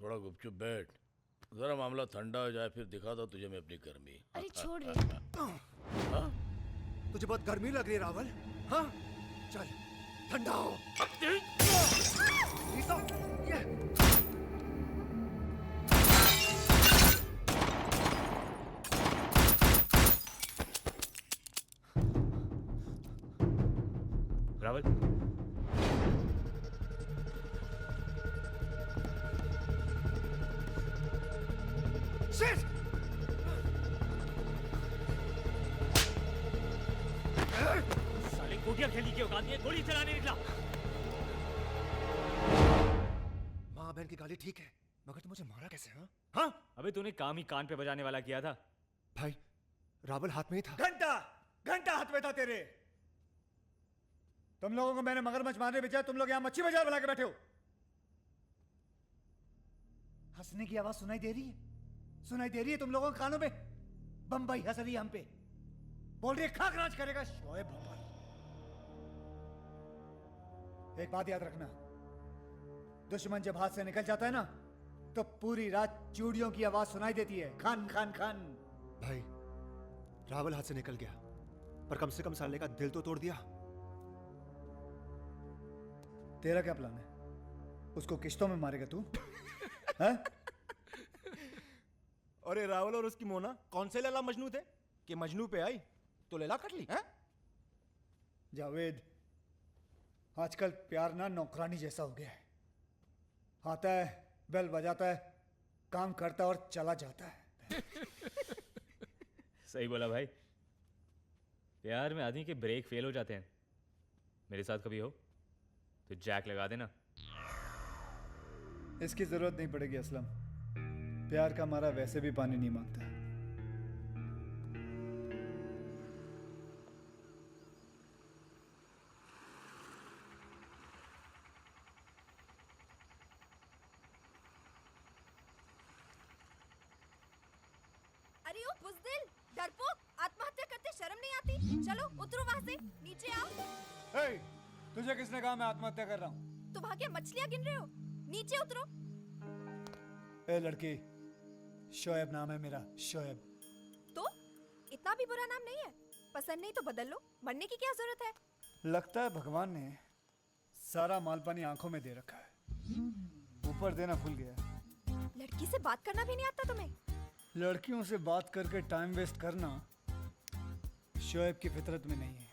थोड़ा गुपचुप बैठ, जरा मामला ठंडा हो जाए, फिर दिखाता तुझे मैं अपनी गर्मी। अरे छोड़ रे। हाँ? तुझे बहुत गर्मी लग रही है रावल? हाँ, चल ठंडा हो। ये रावल, शिट! साले गोटियां खेलने की औकात नहीं है, गोली चलाने निकला। माँ बहन की गाली ठीक है, मगर तू मुझे मारा कैसे? हाँ हाँ अबे तूने काम ही कान पे बजाने वाला किया था। भाई, रावल हाथ में ही था। घंटा घंटा हाथ में था तेरे। तुम लोगों को मैंने मगरमच्छ मारने भेजा, तुम लोग यहां मच्छी बाजार बना के बैठे हो। हंसने की आवाज सुनाई दे रही है, सुनाई दे रही है तुम लोगों के कानों में। बंबई हंस रही है हम पे, बोल रही है खाक राज करेगा शोएब भोपाल। एक बात याद रखना, दुश्मन जब हाथ से निकल जाता है ना, तो पूरी रात चूड़ियों की आवाज सुनाई देती है, खान खान खान। भाई, रावल हाथ से निकल गया, पर कम से कम साले का दिल तो तोड़ दिया। तेरा क्या प्लान है? उसको किश्तों में मारेगा तू? हैं? अरे रावल और उसकी मोना कौन से लैला मजनू थे कि मजनू पे आई तो लैला कट ली? हैं? जावेद, आजकल प्यार ना नौकरानी जैसा हो गया है। आता है, बेल बजाता है, काम करता है और चला जाता है। सही बोला भाई, प्यार में आदमी के ब्रेक फेल हो जाते हैं। मेरे साथ कभी हो तो जैक लगा देना। इसकी जरूरत नहीं पड़ेगी असलम, प्यार का मारा वैसे भी पानी नहीं मांगता। अरे ओ बुज़दिल, डरपोक, आत्महत्या करते शर्म नहीं आती? चलो उतरो वहां से, नीचे आओ। हे, तुझे किसने कहा मैं आत्महत्या कर रहा हूँ? तुम आगे मछलियां गिन रहे हो, नीचे उतरो। ए लड़की, शोएब नाम है मेरा, शोएब। तो इतना भी बुरा नाम नहीं है, पसंद नहीं तो बदल लो, मरने की क्या जरूरत है? लगता है भगवान ने सारा माल पानी आंखों में दे रखा है, ऊपर देना भूल गया। लड़की से बात करना भी नहीं आता तुम्हें? लड़कियों से बात करके टाइम वेस्ट करना शोएब की फितरत में नहीं है।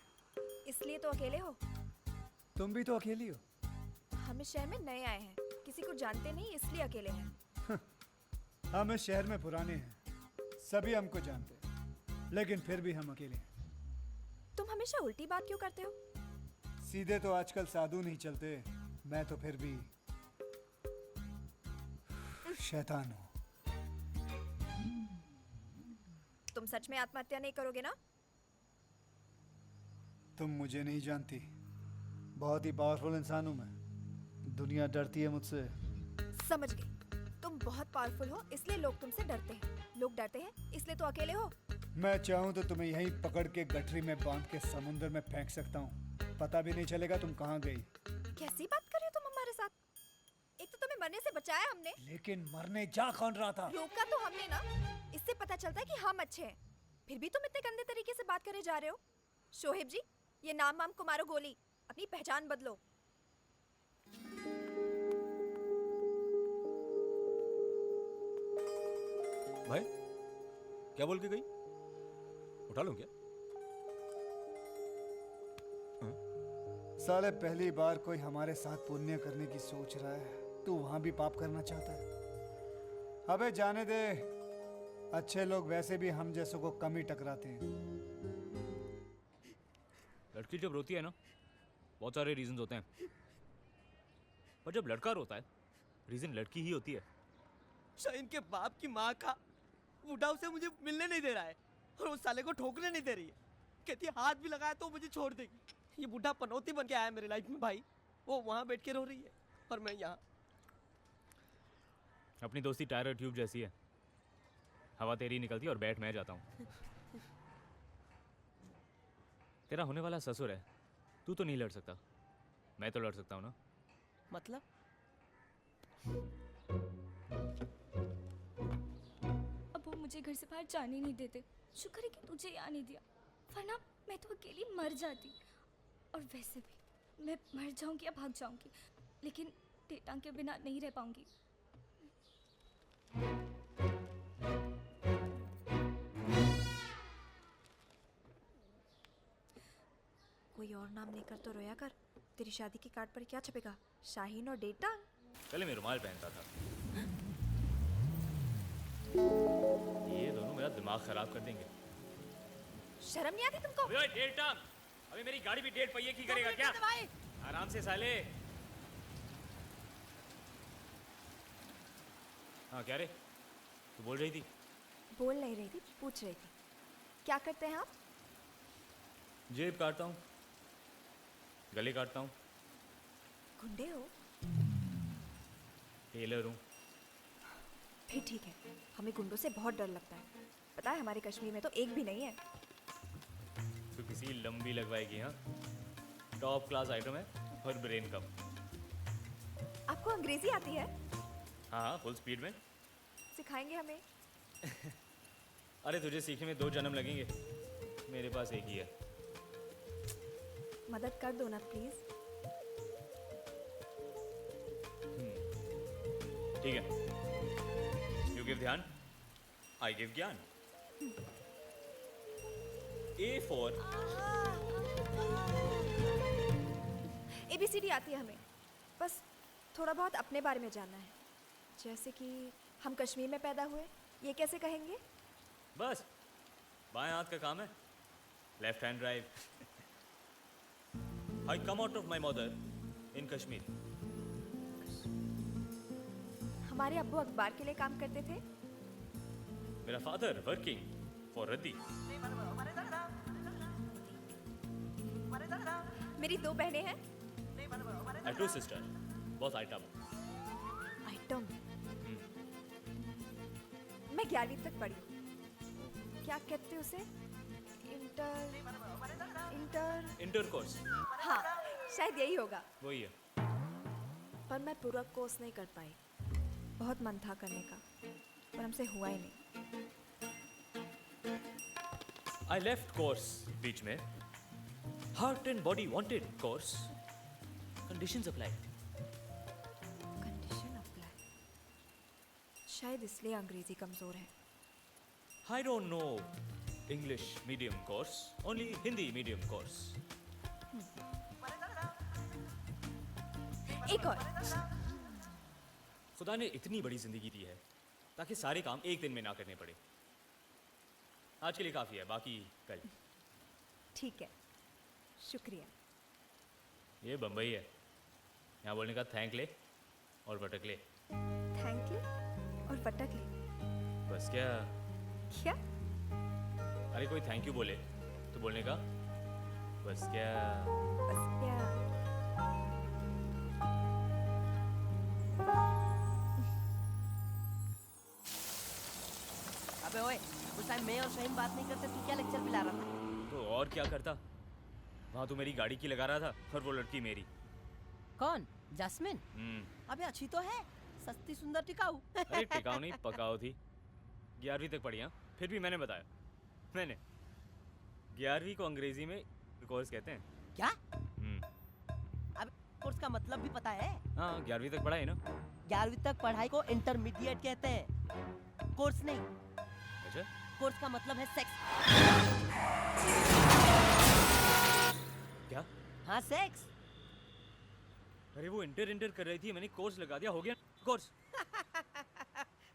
इसलिए तो अकेले हो। तुम भी तो अकेली हो। हम इस शहर में नए आए हैं, किसी को जानते नहीं इसलिए अकेले हैं। हम इस शहर में पुराने हैं, सभी हमको जानते हैं, लेकिन फिर भी हम अकेले हैं। तुम हमेशा उल्टी बात क्यों करते हो? सीधे तो आजकल साधु नहीं चलते, मैं तो फिर भी शैतान हूँ। तुम सच में आत्महत्या नहीं करोगे ना? तुम मुझे नहीं जानती, बहुत ही पावरफुल इंसान हूँ मैं, दुनिया डरती है मुझसे। समझ गई, तुम बहुत पावरफुल हो इसलिए लोग तुमसे डरते हैं। लोग डरते हैं इसलिए तो अकेले हो। मैं चाहूँ तो तुम्हें यहीं पकड़ के गठरी में बांध के समुद्र में फेंक सकता हूँ, पता भी नहीं चलेगा तुम कहाँ गई। कैसी बात कर रहे हो तुम हमारे साथ? एक तो तुम्हें मरने से बचाया हमने, लेकिन मरने जा कौन रहा था? रोका तो हमने ना। इससे पता चलता है कि हम अच्छे हैं, फिर भी तुम इतने गंदे तरीके से बात करे जा रहे हो। शोहेब जी, ये नाम वाम को मारो गोली, अपनी पहचान बदलो। भाई क्या बोल के गई? उठा लूं क्या? साले पहली बार कोई हमारे साथ पुण्य करने की सोच रहा है, तू वहां भी पाप करना चाहता है? अबे जाने दे, अच्छे लोग वैसे भी हम जैसों को कम ही टकराते हैं। लड़की जब रोती है ना, बहुत सारे रीजन होते हैं, पर जब लड़का रोता है रीजन लड़की ही होती है। शाहीन के बाप की माँ का बूढ़ा उसे मुझे मिलने नहीं दे रहा है और उस साले को ठोकने नहीं दे रही है। कहती है हाथ भी लगाया तो मुझे छोड़ देगी। ये बूढ़ा पनौती बन के आया मेरे लाइफ में भाई। वो वहाँ बैठ के रो रही है और मैं यहाँ। अपनी दोस्ती टायर और ट्यूब जैसी है, हवा तेरी निकलती है और बैठ मैं जाता हूँ। तेरा होने वाला ससुर है, तू तो नहीं लड़ सकता, मैं तो लड़ सकता हूँ ना। मतलब मुझे घर से बाहर जाने नहीं देते। शुक्र है कि तुझे यहाँ नहीं दिया, वरना मैं तो अकेली मर जाती। और वैसे भी मैं मर जाऊंगी या भाग जाऊंगी, लेकिन टेटांग के बिना नहीं रह पाऊंगी। कोई और नाम लेकर तो रोया कर। तेरी शादी के कार्ड पर क्या छपेगा? शाहीन और डेटांग। पहले मैं रुमाल पहनता था, ये दोनों मेरा दिमाग खराब कर देंगे। शर्म नहीं आती तुमको? ओए डेढ़ टांग, अबे मेरी गाड़ी भी 1.5 पहिए की करेगा क्या? आराम से साले। हाँ क्या रे, तू बोल रही थी? बोल नहीं रही थी, पूछ रही थी। क्या करते हैं आप? जेब काटता हूँ, गले काटता हूँ, गुंडे हो? टेलर हूँ। फिर ठीक है, हमें गुंडों से बहुत डर लगता है। पता है हमारे कश्मीर में तो एक भी नहीं है। तो किसी लंबी लगवाएगी? हाँ, टॉप क्लास आइटम है और ब्रेन कम। आपको अंग्रेजी आती है? हाँ फुल स्पीड में। सिखाएंगे हमें? अरे तुझे सीखने में 2 जन्म लगेंगे, मेरे पास एक ही है। मदद कर दो ना प्लीज। ठीक है, यू गिव ध्यान, आई गिव ज्ञान। A for ABCD आती है हमें, बस थोड़ा बहुत अपने बारे में जानना है। जैसे कि हम कश्मीर में पैदा हुए, ये कैसे कहेंगे? बस बाएं हाथ का काम है, left hand drive. I come out of my mother in Kashmir. हमारे अब्बू अखबार के लिए काम करते थे। मेरा फादर वर्किंग फॉर रद्दी। मेरी 2 बहनें हैं। I two sister, both item. Item. मैं 11वीं तक पढ़ी हूँ। क्या कहते हैं उसे? इंटर कोर्स, हाँ, शायद यही होगा। वही है। पर मैं पूरा कोर्स नहीं कर पाई। बहुत मन था करने का, पर हमसे हुआ ही नहीं। I left course बीच में। Heart and body wanted course. Conditions apply. Condition apply. शायद इसलिए अंग्रेजी कमजोर है। I don't know English medium course, only Hindi medium course. एक और। खुदा ने इतनी बड़ी जिंदगी दी है ताकि सारे काम एक दिन में ना करने पड़े। आज के लिए काफी है, बाकी कल। ठीक है, शुक्रिया। ये बम्बई है, यहाँ बोलने का थैंक ले और पटक ले। थैंक यू और पटक ले। बस क्या? क्या? अरे कोई थैंक यू बोले तो बोलने का बस क्या? बस क्या? अबे ओए, उस टाइम मैं और शाहीन बात नहीं करते, तू क्या लेक्चर पिला रहा था? तो और क्या करता? वहाँ तो मेरी गाड़ी की लगा रहा था और वो लड़की मेरी। कौन? जैस्मिन? अबे अच्छी तो है, सस्ती सुंदर टिकाऊ। अरे टिकाऊ नहीं, पकाऊ थी। 11वीं तक पढ़ी। हाँ, फिर भी मैंने बताया, मैंने 11वीं को अंग्रेजी में कोर्स कहते हैं। क्या? अब कोर्स का मतलब भी पता है? हाँ, 11वीं तक पढ़ा है ना। 11वीं तक पढ़ाई को इंटरमीडिएट कहते हैं, कोर्स नहीं। अच्छा, कोर्स का मतलब है सेक्स। क्या? हाँ, सेक्स। अरे वो इंटर कर रही थी, मैंने कोर्स लगा दिया, हो गया कोर्स।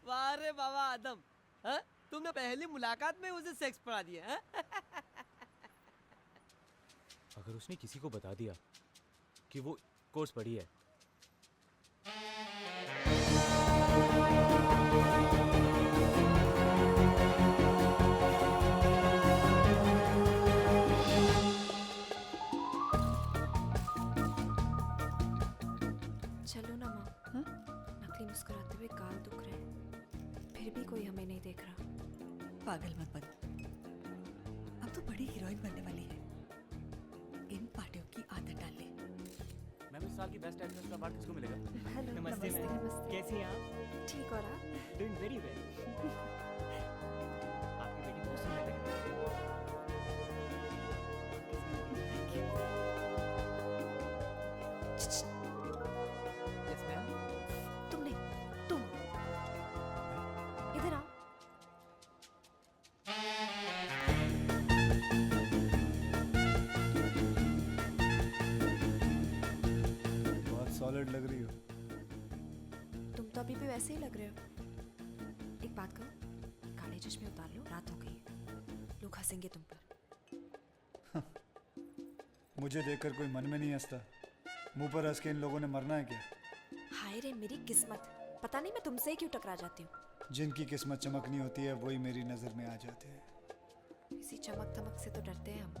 वाह रे बाबा आदम, हाँ? तुमने पहली मुलाकात में उसे सेक्स पढ़ा दिया, हाँ? अगर उसने किसी को बता दिया कि वो कोर्स पढ़ी है, चलो ना माँ। नकली मुस्कुराते हुए गाल दुख रहे हैं, फिर भी कोई हमें नहीं देख रहा। पागल मत बन, अब तो बड़ी हीरोइन बनने वाली है। इन पार्टियों की आदत डाल ले। मैम इस साल की बेस्ट एक्ट्रेस का अवार्ड किसको मिलेगा? हेलो, नमस्ते, नमस्ते। कैसी हैं आप? ठीक हो रहा? Doing very well. अभी भी वैसे ही लग रहे हो। एक बात करो, काले चश्मे उतार लो, रात हो गई है, लोग हंसेंगे तुम पर। मुझे देखकर कोई मन में नहीं हंसता। मुंह पर हंस के इन लोगों ने मरना है क्या? हाय रे मेरी किस्मत, पता नहीं मैं तुमसे ही क्यों टकरा जाती हूँ। जिनकी किस्मत चमकनी होती है वही मेरी नज़र में आ जाते हैं। इसी चमक धमक से तो डरते हैं हम।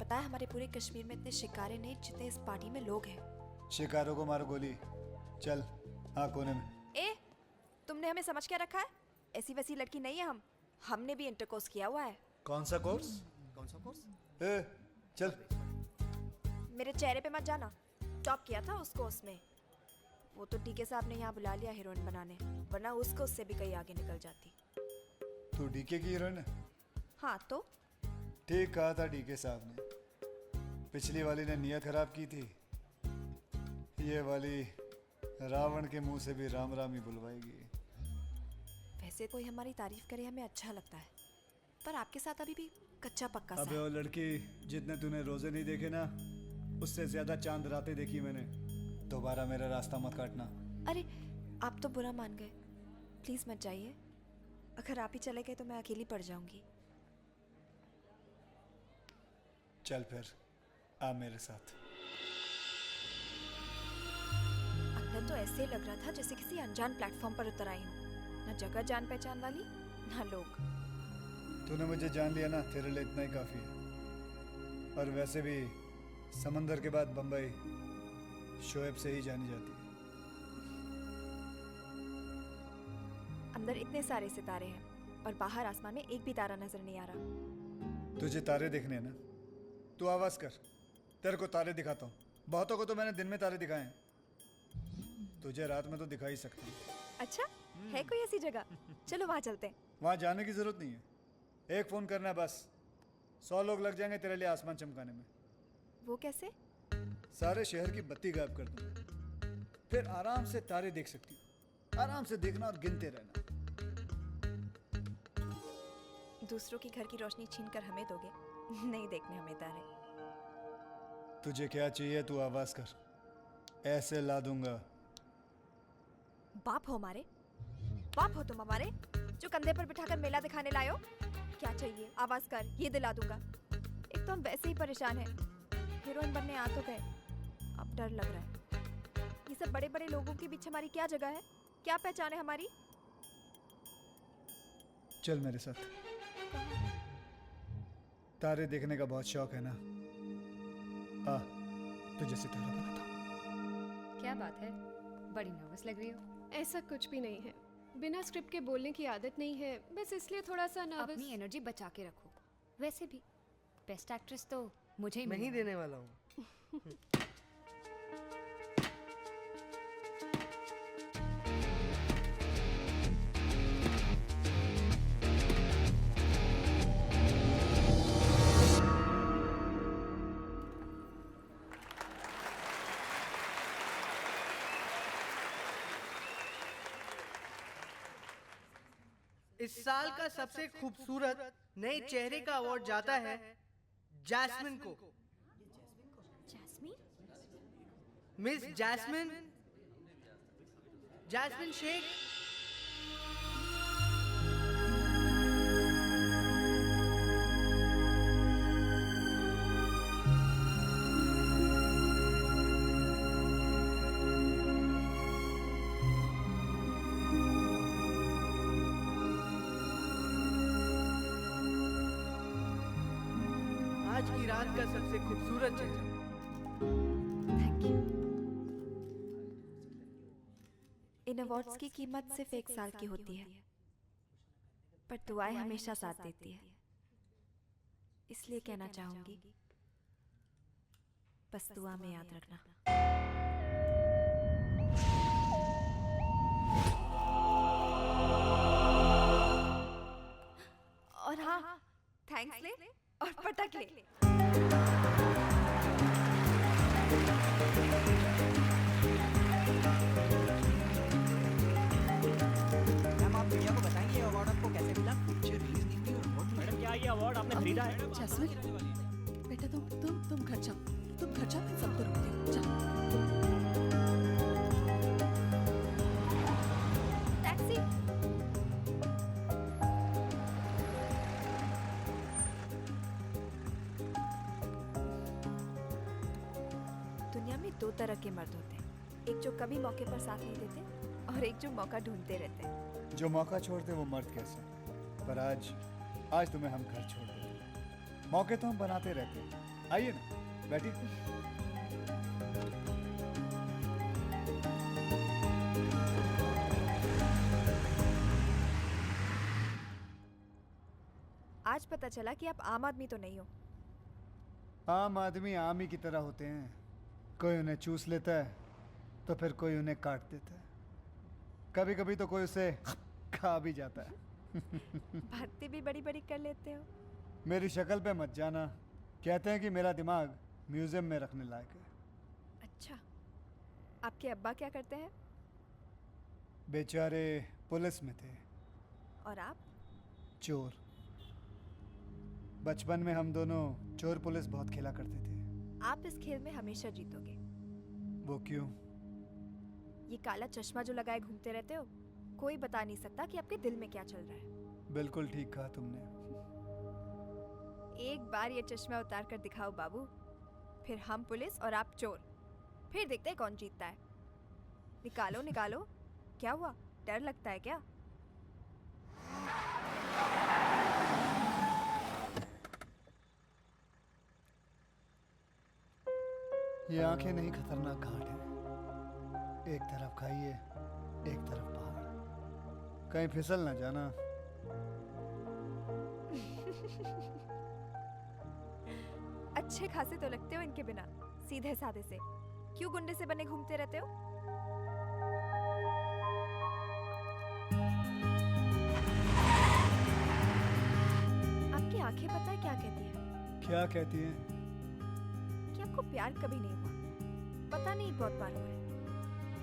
पता है हमारे पूरे कश्मीर में इतने शिकारे नहीं जितने इस पार्टी में लोग हैं। शिकारों को मारो गोली। चल हाँ कोने में। ए, तुमने हमें समझ क्या रखा है? ऐसी वैसी लड़की नहीं है हम। हमने भी इंटरकोर्स किया हुआ है। कौन सा कोर्स? कौन सा कोर्स? ए चल। मेरे चेहरे पे मत जाना, टॉप किया था उस कोर्स में। वो तो डीके साहब ने यहाँ बुला लिया हीरोइन बनाने, वरना उसको उससे भी कहीं आगे निकल जाती। तू डीके की हीरोइन है? हाँ तो ठीक कहा था डीके साहब ने। पिछली वाली ने नियत खराब की थी, ये वाली रावण के मुंह से भी राम राम ही बुलवाएगी। वैसे कोई हमारी तारीफ करे हमें अच्छा लगता है, पर आपके साथ अभी भी कच्चा पक्का सा अबे है। वो लड़की, जितने तूने रोजे नहीं देखे ना, उससे ज्यादा चांद रातें देखी मैंने। दोबारा मेरा रास्ता मत काटना। अरे आप तो बुरा मान गए, प्लीज मत जाइए। अगर आप ही चले गए तो मैं अकेली पड़ जाऊंगी। चल फिर आ मेरे साथ। अंदर तो ऐसे लग रहा था जैसे किसी अनजान प्लेटफॉर्म पर उतर आई हूँ। ना जगह जान पहचान वाली, ना लोग। तूने मुझे जान लिया ना, तेरे लिए इतना ही काफी है। और वैसे भी समंदर के बाद बंबई शोएब से ही जानी जाती है। अंदर इतने सारे सितारे हैं और बाहर आसमान में एक भी तारा नजर नहीं आ रहा। तुझे तारे देखने हैं ना, तू आवाज कर, तेरे को तारे दिखाता हूँ। बहुतों को तो मैंने दिन में तारे दिखाए हैं, तुझे रात में तो दिखा ही सकती हूँ। अच्छा है कोई ऐसी जगह? चलो वहाँ चलते हैं। वहाँ जाने की जरूरत नहीं है, एक फोन करना है बस। 100 लोग लग जाएंगे तेरे लिए आसमान चमकाने में। वो कैसे? सारे शहर की बत्ती गायब कर दूँ, फिर आराम से तारे देख सकती हूँ। आराम से देखना और गिनते रहना। दूसरों की घर की रोशनी छीन कर हमें दोगे? नहीं देखने हमें तारे। तुझे क्या चाहिए तू आवाज कर, ऐसे ला दूंगा। बाप हो हमारे? बाप हो तुम हमारे, जो कंधे पर बिठाकर मेला दिखाने लाए हो? क्या चाहिए? आवाज कर, ये दिला दूंगा। एक तो हम वैसे ही परेशान हैं, हीरोइन बनने आ तो गए, अब डर लग रहा है। ये सब बड़े बड़े लोगों के बीच हमारी क्या जगह है? क्या पहचान है हमारी? चल मेरे साथ। तारे देखने का बहुत शौक है ना, आ तुझे सितारा बनाता हूं। क्या बात है, बड़ी नर्वस लग रही हो। ऐसा कुछ भी नहीं है, बिना स्क्रिप्ट के बोलने की आदत नहीं है, बस इसलिए थोड़ा सा नर्वस। अपनी एनर्जी बचा के रखो। वैसे भी बेस्ट एक्ट्रेस तो मुझे ही मैं ही मिलना है। देने वाला हूँ। इस साल का सबसे खूबसूरत नए चेहरे का अवार्ड जाता है जैस्मिन को। Jasmine? Miss Jasmine, Jasmine Shaikh. आज की रात का सबसे खूबसूरत चेहरा। Thank you. इन अवार्ड्स की कीमत सिर्फ 1 साल की होती है, पर दुआएं हमेशा साथ देती है। इसलिए कहना चाहूंगी, बस दुआ में याद रखना। और हाँ, थैंक्स ले और पटक ले। मैम आप भैया को बताएंगे ये अवार्ड आपको कैसे मिला? मैडम क्या ये अवार्ड आपने खरीदा है? जैस्मिन बेटा, तुम घर जाओ, तुम घर जाओ, मैं सबको रोकती हूँ। जाओ। दो तरह के मर्द होते हैं, एक जो कभी मौके पर साथ नहीं देते और एक जो मौका ढूंढते रहते हैं। जो मौका छोड़ते वो मर्द कैसे, पर आज तुम्हें हम घर छोड़ देते। मौके तो हम बनाते रहते हैं। आइए ना, बैठिए। आज पता चला कि आप आम आदमी तो नहीं हो। आम आदमी आम ही की तरह होते हैं, कोई उन्हें चूस लेता है तो फिर कोई उन्हें काट देता है, कभी कभी तो कोई उसे खा भी जाता है। बातें भी बड़ी बड़ी कर लेते हो। मेरी शक्ल पे मत जाना, कहते हैं कि मेरा दिमाग म्यूजियम में रखने लायक है। अच्छा, आपके अब्बा क्या करते हैं? बेचारे पुलिस में थे। और आप? चोर। बचपन में हम दोनों चोर पुलिस बहुत खेला करते थे। आप इस खेल में हमेशा जीतोगे। वो क्यों? ये काला चश्मा जो लगाए घूमते रहते हो, कोई बता नहीं सकता कि आपके दिल में क्या चल रहा है। बिल्कुल ठीक कहा तुमने। एक बार ये चश्मा उतार कर दिखाओ बाबू, फिर हम पुलिस और आप चोर, फिर देखते हैं कौन जीतता है। निकालो निकालो। क्या हुआ, डर लगता है क्या? ये आंखें नहीं खतरनाक घाट है। एक तरफ खाइए, एक तरफ पहाड़, कहीं फिसल ना जाना। अच्छे खासे तो लगते हो इनके बिना, सीधे साधे से। क्यों गुंडे से बने घूमते रहते हो? आपकी आंखें पता है क्या कहती है? क्या कहती हैं? कि आपको प्यार कभी नहीं हुआ। पता नहीं बहुत बार हुआ है।